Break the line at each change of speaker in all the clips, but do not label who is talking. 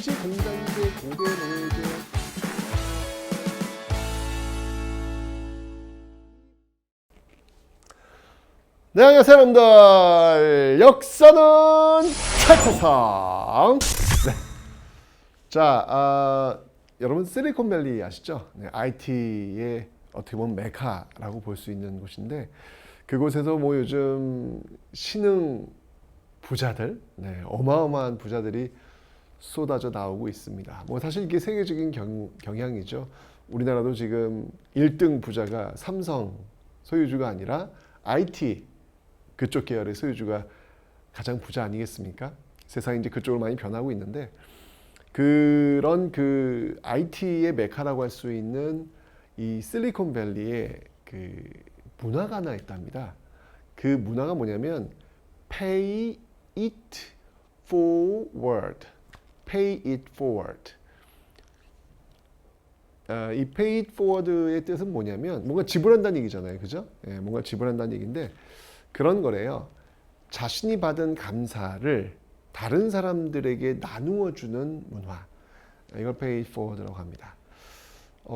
당시 공장제 고대 노예제 네, 안녕하세요 여러분들. 역사는 찰토상. 네. 자, 여러분 실리콘밸리 아시죠? 네, IT의 어떻게 보면 메카라고 볼 수 있는 곳인데, 그곳에서 뭐 요즘 신흥 부자들, 네, 어마어마한 부자들이 쏟아져 나오고 있습니다. 뭐 사실 이게 세계적인 경향이죠. 우리나라도 지금 1등 부자가 삼성 소유주가 아니라 IT 그쪽 계열의 소유주가 가장 부자 아니겠습니까? 세상이 이제 그쪽으로 많이 변하고 있는데, 그런 그 IT의 메카라고 할 수 있는 이 실리콘밸리에 그 문화가 하나 있답니다. 그 문화가 뭐냐면 Pay it forward. Pay it forward. 이 Pay it forward의 뜻은 뭐냐면 뭔가 지불한다는 얘기잖아요, 그죠? 예, 뭔가 지불한다는 얘기인데 그런 거래요. 자신이 받은 감사를 다른 사람들에게 나누어 주는 문화. 이걸 Pay it forward라고 합니다.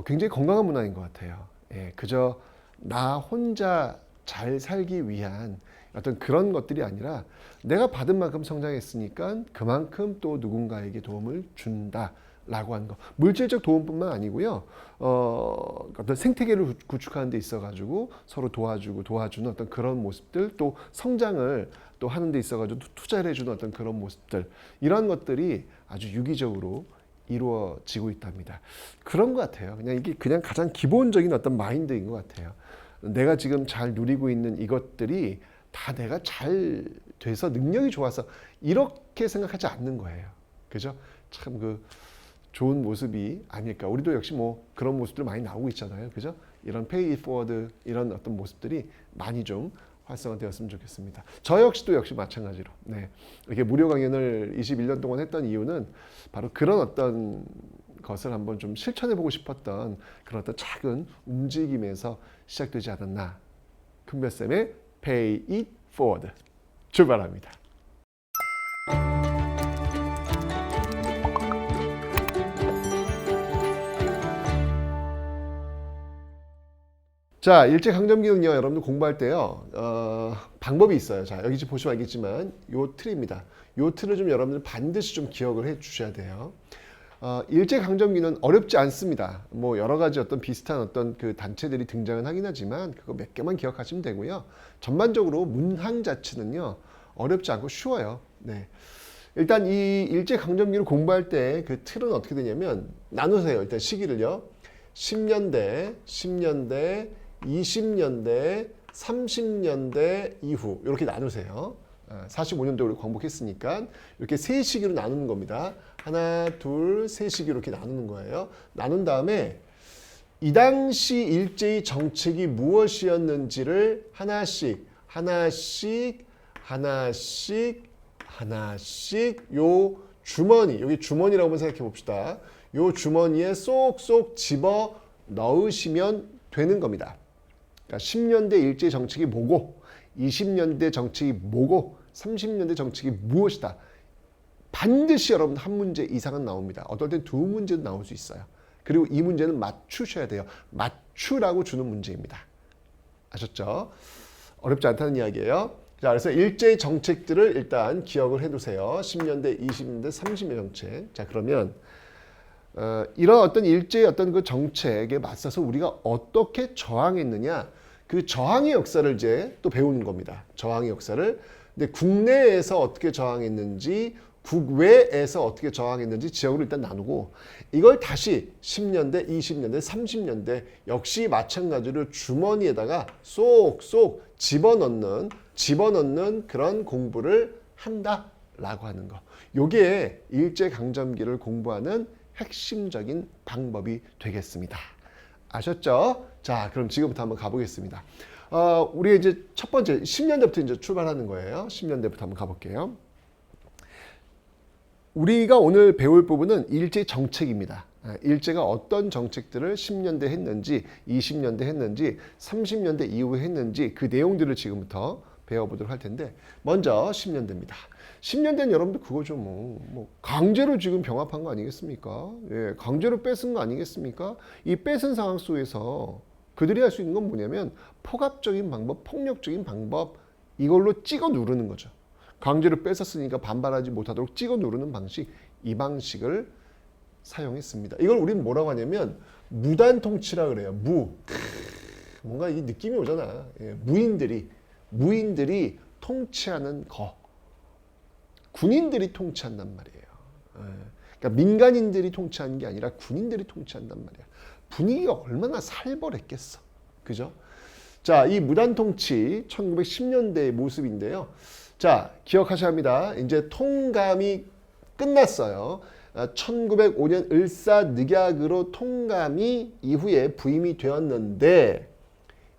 굉장히 건강한 문화인 것 같아요. 예, 그저 나 혼자 잘 살기 위한 어떤 그런 것들이 아니라 내가 받은 만큼 성장했으니까 그만큼 또 누군가에게 도움을 준다라고 하는 거. 물질적 도움뿐만 아니고요. 어떤 생태계를 구축하는 데 있어가지고 서로 도와주고 도와주는 어떤 그런 모습들, 또 성장을 또 하는 데 있어가지고 투자를 해주는 어떤 그런 모습들, 이런 것들이 아주 유기적으로 이루어지고 있답니다. 그런 것 같아요. 그냥 이게 그냥 가장 기본적인 어떤 마인드인 것 같아요. 내가 지금 잘 누리고 있는 이것들이 다 내가 잘 돼서 능력이 좋아서 이렇게 생각하지 않는 거예요. 그죠? 참 그 좋은 모습이 아닐까. 우리도 역시 뭐 그런 모습들 많이 나오고 있잖아요. 그죠? 이런 페이 잇 포워드, 이런 어떤 모습들이 많이 좀 활성화되었으면 좋겠습니다. 저 역시도 역시 마찬가지로. 네. 이렇게 무료 강연을 21년 동안 했던 이유는 바로 그런 어떤 것을 한번 좀 실천해보고 싶었던 그런 어떤 작은 움직임에서 시작되지 않았나. 큰별쌤의 Pay It Forward 출발합니다. 자, 일제강점기는요, 여러분들 공부할 때요, 방법이 있어요. 자, 여기 지금 보시면 알겠지만, 요 틀입니다. 요 틀을 좀 여러분들 반드시 좀 기억을 해 주셔야 돼요. 일제강점기는 어렵지 않습니다. 뭐, 여러 가지 어떤 비슷한 어떤 그 단체들이 등장은 하긴 하지만, 그거 몇 개만 기억하시면 되고요. 전반적으로 문항 자체는요, 어렵지 않고 쉬워요. 네. 일단 이 일제강점기를 공부할 때 그 틀은 어떻게 되냐면, 나누세요. 일단 시기를요. 10년대, 10년대, 20년대, 30년대 이후 이렇게 나누세요. 45년도 우리 광복했으니까 이렇게 세 시기로 나누는 겁니다. 하나, 둘, 세 시기 이렇게 나누는 거예요. 나눈 다음에 이 당시 일제의 정책이 무엇이었는지를 하나씩 요 주머니, 여기 주머니라고 한번 생각해 봅시다. 요 주머니에 쏙쏙 집어 넣으시면 되는 겁니다. 그러니까 10년대 일제 정책이 뭐고, 20년대 정책이 뭐고, 30년대 정책이 무엇이다. 반드시 여러분 한 문제 이상은 나옵니다. 어떨 땐 두 문제도 나올 수 있어요. 그리고 이 문제는 맞추셔야 돼요. 맞추라고 주는 문제입니다. 아셨죠? 어렵지 않다는 이야기예요. 자, 그래서 일제 정책들을 일단 기억을 해두세요. 10년대, 20년대, 30년대 정책. 자, 그러면 이런 어떤 일제의 어떤 그 정책에 맞서서 우리가 어떻게 저항했느냐, 그 저항의 역사를 이제 또 배우는 겁니다. 저항의 역사를. 근데 국내에서 어떻게 저항했는지, 국외에서 어떻게 저항했는지 지역으로 일단 나누고, 이걸 다시 10년대, 20년대, 30년대 역시 마찬가지로 주머니에다가 쏙쏙 집어넣는 그런 공부를 한다라고 하는 거. 요게 일제강점기를 공부하는 핵심적인 방법이 되겠습니다. 아셨죠? 자, 그럼 지금부터 한번 가보겠습니다. 우리가 이제 첫 번째 10년대부터 이제 출발하는 거예요. 10년대부터 한번 가볼게요. 우리가 오늘 배울 부분은 일제 정책입니다. 일제가 어떤 정책들을 10년대 했는지, 20년대 했는지, 30년대 이후에 했는지 그 내용들을 지금부터 배워보도록 할 텐데 먼저 10년대입니다. 10년대는 여러분들 그거죠. 뭐 강제로 지금 병합한 거 아니겠습니까? 예, 강제로 뺏은 거 아니겠습니까? 이 뺏은 상황 속에서 그들이 할 수 있는 건 뭐냐면 폭압적인 방법, 폭력적인 방법 이걸로 찍어 누르는 거죠. 강제로 뺏었으니까 반발하지 못하도록 찍어 누르는 방식, 이 방식을 사용했습니다. 이걸 우리는 뭐라고 하냐면 무단 통치라 그래요. 뭔가 이 느낌이 오잖아. 예, 무인들이 통치하는 거. 군인들이 통치한단 말이에요. 예, 그러니까 민간인들이 통치하는 게 아니라 군인들이 통치한단 말이야. 분위기가 얼마나 살벌했겠어. 그죠? 자, 이 무단 통치 1910년대의 모습인데요. 자, 기억하셔야 합니다. 이제 통감이 끝났어요. 1905년 을사늑약으로 통감이 이후에 부임이 되었는데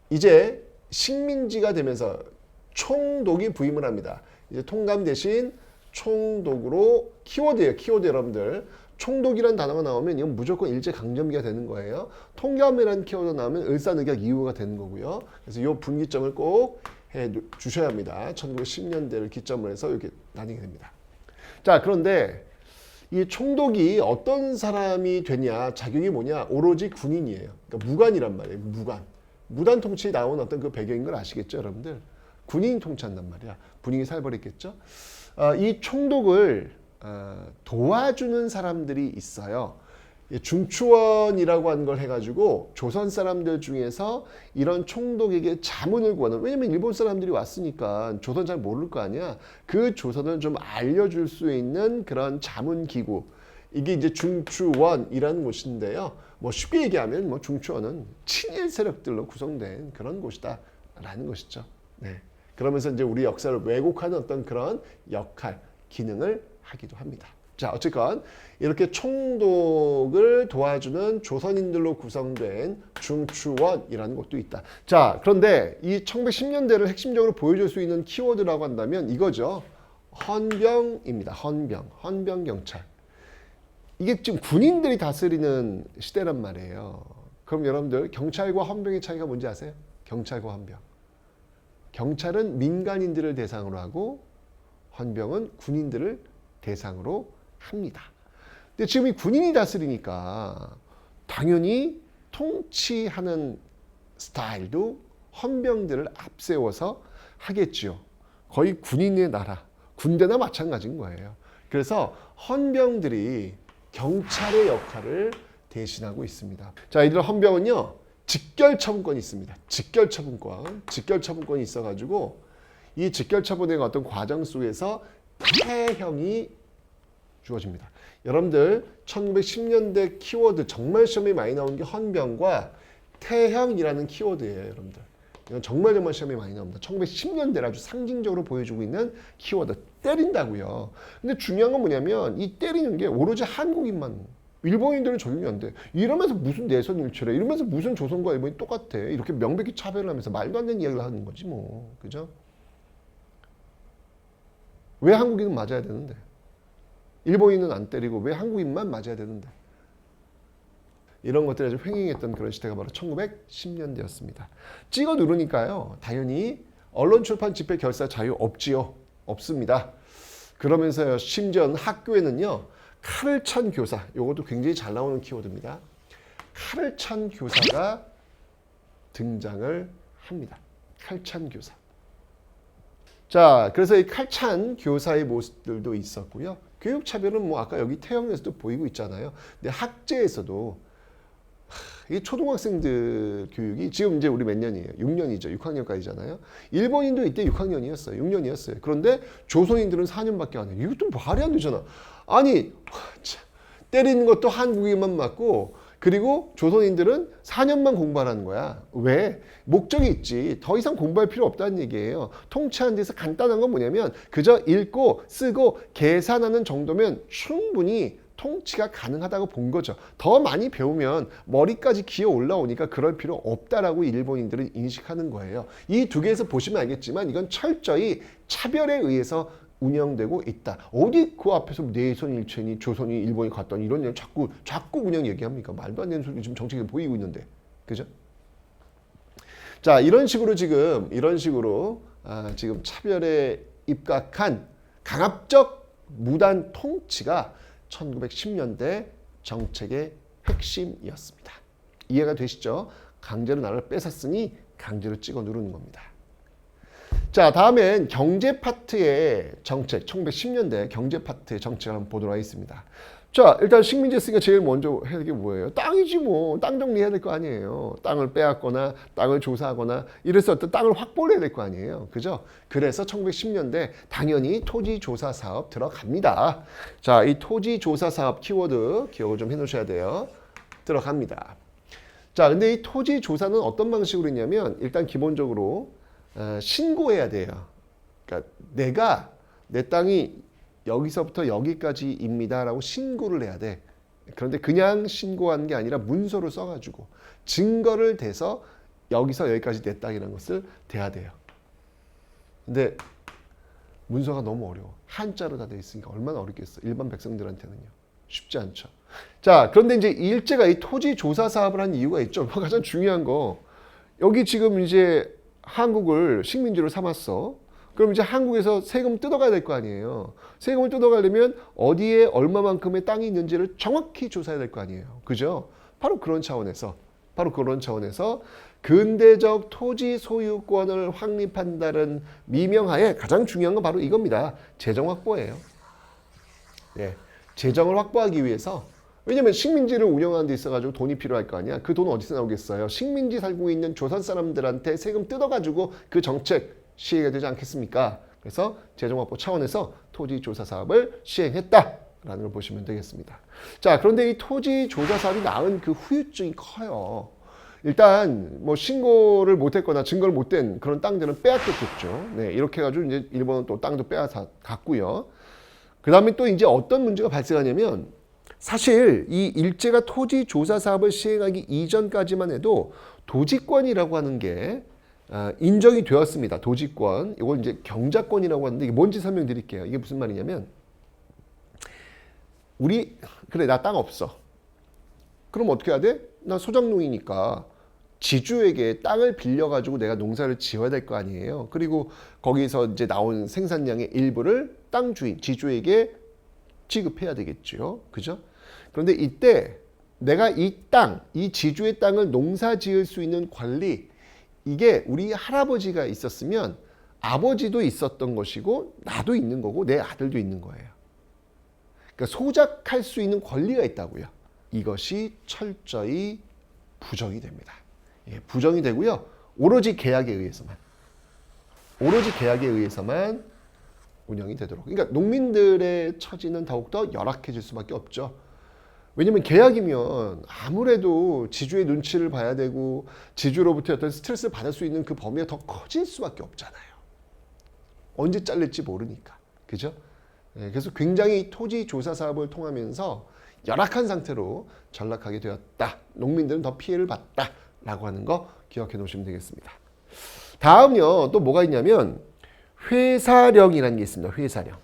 이제 식민지가 되면서 총독이 부임을 합니다. 이제 통감 대신 총독으로 키워드예요. 키워드 여러분들. 총독이라는 단어가 나오면 이건 무조건 일제강점기가 되는 거예요. 통감이라는 키워드가 나오면 을사늑약 이후가 되는 거고요. 그래서 이 분기점을 꼭 해 주셔야 합니다. 1910년대를 기점으로 해서 이렇게 나뉘게 됩니다. 자, 그런데 이 총독이 어떤 사람이 되냐, 자격이 뭐냐, 오로지 군인이에요. 그러니까 무관이란 말이에요. 무단 통치 나온 어떤 그 배경인 걸 아시겠죠, 여러분들? 군인이 통치한단 말이야. 분위기 살벌했겠죠? 이 총독을 도와주는 사람들이 있어요. 중추원이라고 하는 걸 해가지고 조선 사람들 중에서 이런 총독에게 자문을 구하는, 왜냐면 일본 사람들이 왔으니까 조선 잘 모를 거 아니야. 그 조선을 좀 알려줄 수 있는 그런 자문기구, 이게 이제 중추원이라는 곳인데요. 뭐 쉽게 얘기하면 뭐 중추원은 친일 세력들로 구성된 그런 곳이다 라는 것이죠. 네. 그러면서 이제 우리 역사를 왜곡하는 어떤 그런 역할, 기능을 하기도 합니다. 자, 어쨌건 이렇게 총독을 도와주는 조선인들로 구성된 중추원이라는 곳도 있다. 자, 그런데 이 1910년대를 핵심적으로 보여줄 수 있는 키워드라고 한다면 이거죠. 헌병입니다. 헌병경찰. 이게 지금 군인들이 다스리는 시대란 말이에요. 그럼 여러분들 경찰과 헌병의 차이가 뭔지 아세요? 경찰과 헌병. 경찰은 민간인들을 대상으로 하고 헌병은 군인들을 대상으로 합니다. 근데 지금 이 군인이 다스리니까 당연히 통치하는 스타일도 헌병들을 앞세워서 하겠지요. 거의 군인의 나라, 군대나 마찬가지인 거예요. 그래서 헌병들이 경찰의 역할을 대신하고 있습니다. 자, 이들 헌병은요, 직결처분권이 있습니다. 직결처분권이 있어가지고 이 직결처분의 어떤 과정 속에서 태형이 주어집니다. 여러분들 1910년대 키워드 정말 시험에 많이 나온 게 헌병과 태형이라는 키워드예요. 여러분들 이건 정말 시험에 많이 나옵니다. 1910년대를 아주 상징적으로 보여주고 있는 키워드. 때린다고요. 근데 중요한 건 뭐냐면 이 때리는 게 오로지 한국인만, 일본인들은 적용이 안 돼. 이러면서 무슨 내선일체래, 이러면서 무슨 조선과 일본이 똑같아, 이렇게 명백히 차별을 하면서 말도 안 되는 이야기를 하는 거지 뭐. 그죠? 왜 한국인은 맞아야 되는데, 일본인은 안 때리고 왜 한국인만 맞아야 되는데, 이런 것들이 아주 횡행했던 그런 시대가 바로 1910년대였습니다. 찍어 누르니까요, 당연히 언론 출판 집회 결사 자유 없지요. 없습니다. 그러면서 심지어 학교에는요, 칼을 찬 교사, 이것도 굉장히 잘 나오는 키워드입니다. 칼을 찬 교사가 등장을 합니다. 칼찬 교사. 자, 그래서 이 칼찬 교사의 모습들도 있었고요. 교육차별은 뭐 아까 여기 태형에서도 보이고 있잖아요. 근데 학제에서도 이 초등학생들 교육이 지금 이제 우리 몇 년이에요? 6년이죠. 6학년까지잖아요. 일본인도 이때 6학년이었어요. 6년이었어요. 그런데 조선인들은 4년밖에 안 해요. 이것도 말이 안 되잖아. 아니, 때리는 것도 한국인만 맞고, 그리고 조선인들은 4년만 공부하라는 거야. 왜? 목적이 있지. 더 이상 공부할 필요 없다는 얘기예요. 통치하는 데서 간단한 건 뭐냐면 그저 읽고 쓰고 계산하는 정도면 충분히 통치가 가능하다고 본 거죠. 더 많이 배우면 머리까지 기어 올라오니까 그럴 필요 없다라고 일본인들은 인식하는 거예요. 이 두 개에서 보시면 알겠지만 이건 철저히 차별에 의해서 운영되고 있다. 어디 그 앞에서 내선일체니 조선이 일본이 갔더니 이런 얘기 자꾸 그냥 얘기합니까? 말도 안 되는 소리 지금 정책에 보이고 있는데. 그죠? 자, 이런 식으로 지금 차별에 입각한 강압적 무단 통치가 1910년대 정책의 핵심이었습니다. 이해가 되시죠? 강제로 나라를 뺏었으니 강제로 찍어 누르는 겁니다. 자, 다음엔 경제 파트의 정책, 1910년대 경제 파트의 정책을 한번 보도록 하겠습니다. 자, 일단 식민지 했으니까 제일 먼저 해야 될 게 뭐예요? 땅이지 뭐. 땅 정리해야 될 거 아니에요. 땅을 빼앗거나 땅을 조사하거나 이래서 어떤 땅을 확보를 해야 될 거 아니에요. 그죠? 그래서 1910년대 당연히 토지조사 사업 들어갑니다. 자, 이 토지조사 사업 키워드 기억을 좀 해놓으셔야 돼요. 들어갑니다. 자, 근데 이 토지조사는 어떤 방식으로 했냐면 일단 기본적으로 신고해야 돼요. 그러니까 내가 내 땅이 여기서부터 여기까지입니다라고 신고를 해야 돼. 그런데 그냥 신고하는 게 아니라 문서를 써가지고 증거를 대서 여기서 여기까지 내 땅이라는 것을 대야 돼요. 근데 문서가 너무 어려워. 한자로 다 돼 있으니까 얼마나 어렵겠어. 일반 백성들한테는요. 쉽지 않죠. 자, 그런데 이제 일제가 이 토지 조사 사업을 한 이유가 있죠. 가장 중요한 거. 여기 지금 이제 한국을 식민지로 삼았어. 그럼 이제 한국에서 세금 뜯어가야 될 거 아니에요. 세금을 뜯어가려면 어디에 얼마만큼의 땅이 있는지를 정확히 조사해야 될 거 아니에요. 그죠? 바로 그런 차원에서 근대적 토지 소유권을 확립한다는 미명하에 가장 중요한 건 바로 이겁니다. 재정 확보예요. 예, 재정을 확보하기 위해서 왜냐면 식민지를 운영하는 데 있어가지고 돈이 필요할 거 아니야. 그 돈 어디서 나오겠어요? 식민지 살고 있는 조선 사람들한테 세금 뜯어가지고 그 정책 시행이 되지 않겠습니까? 그래서 재정 확보 차원에서 토지 조사 사업을 시행했다라는 걸 보시면 되겠습니다. 자, 그런데 이 토지 조사 사업이 낳은 그 후유증이 커요. 일단 뭐 신고를 못했거나 증거를 못된 그런 땅들은 빼앗겼겠죠. 네, 이렇게 해가지고 이제 일본은 또 땅도 빼앗아 갔고요. 그 다음에 또 이제 어떤 문제가 발생하냐면 사실 이 일제가 토지 조사 사업을 시행하기 이전까지만 해도 도지권이라고 하는 게 인정이 되었습니다. 도지권. 이걸 이제 경작권이라고 하는데 이게 뭔지 설명드릴게요. 이게 무슨 말이냐면 그래 나 땅 없어. 그럼 어떻게 해야 돼? 나 소작농이니까 지주에게 땅을 빌려가지고 내가 농사를 지어야 될 거 아니에요. 그리고 거기서 이제 나온 생산량의 일부를 땅 주인, 지주에게 지급해야 되겠죠. 그죠? 그런데 이때 내가 이 지주의 땅을 농사 지을 수 있는 권리, 이게 우리 할아버지가 있었으면 아버지도 있었던 것이고 나도 있는 거고 내 아들도 있는 거예요. 그러니까 소작할 수 있는 권리가 있다고요. 이것이 철저히 부정이 됩니다. 예, 부정이 되고요. 오로지 계약에 의해서만 운영이 되도록. 그러니까 농민들의 처지는 더욱더 열악해질 수밖에 없죠. 왜냐면 계약이면 아무래도 지주의 눈치를 봐야 되고 지주로부터 어떤 스트레스를 받을 수 있는 그 범위가 더 커질 수밖에 없잖아요. 언제 잘릴지 모르니까. 그죠? 네, 그래서 굉장히 토지 조사 사업을 통하면서 열악한 상태로 전락하게 되었다. 농민들은 더 피해를 봤다라고 하는 거 기억해 놓으시면 되겠습니다. 다음요. 또 뭐가 있냐면 회사령이라는 게 있습니다. 회사령.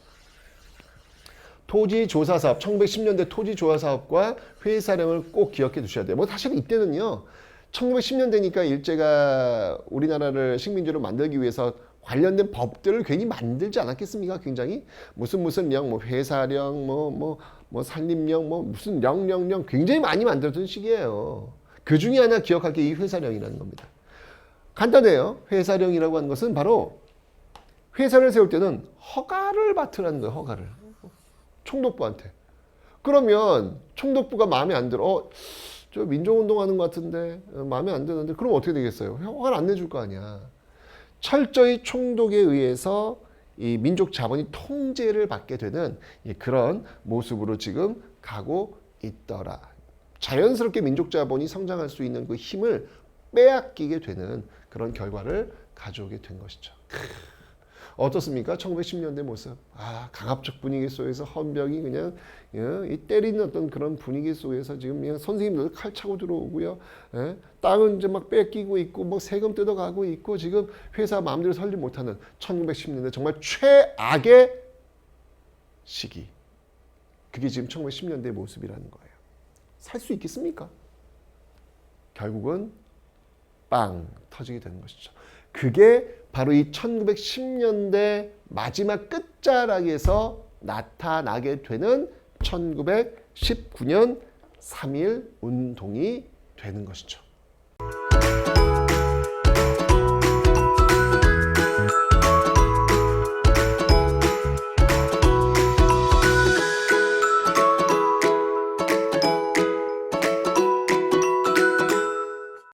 토지조사사업, 1910년대 토지조사사업과 회사령을 꼭 기억해 두셔야 돼요. 뭐 사실 이때는요. 1910년대니까 일제가 우리나라를 식민지로 만들기 위해서 관련된 법들을 괜히 만들지 않았겠습니까? 굉장히 무슨 령, 뭐 회사령, 뭐 산림령, 뭐 무슨 령 굉장히 많이 만들었던 시기예요. 그 중에 하나 기억할 게 이 회사령이라는 겁니다. 간단해요. 회사령이라고 하는 것은 바로 회사를 세울 때는 허가를 받으라는 거예요. 허가를. 총독부한테. 그러면 총독부가 마음에 안 들어. 저 민족운동하는 것 같은데 마음에 안 드는데 그럼 어떻게 되겠어요? 허가를 안 내줄 거 아니야. 철저히 총독에 의해서 이 민족 자본이 통제를 받게 되는 그런 모습으로 지금 가고 있더라. 자연스럽게 민족 자본이 성장할 수 있는 그 힘을 빼앗기게 되는 그런 결과를 가져오게 된 것이죠. 어떻습니까? 1910년대 모습. 강압적 분위기 속에서 헌병이 그냥 이 때리는 어떤 그런 분위기 속에서 지금 그냥 선생님들 칼 차고 들어오고요. 땅은 이제 막 뺏기고 있고 뭐 세금 뜯어가고 있고 지금 회사 마음대로 살지 못하는 1910년대 정말 최악의 시기. 그게 지금 1910년대 모습이라는 거예요. 살 수 있겠습니까? 결국은 빵 터지게 되는 것이죠. 그게 바로 이 1910년대 마지막 끝자락에서 나타나게 되는 1919년 3.1 운동이 되는 것이죠.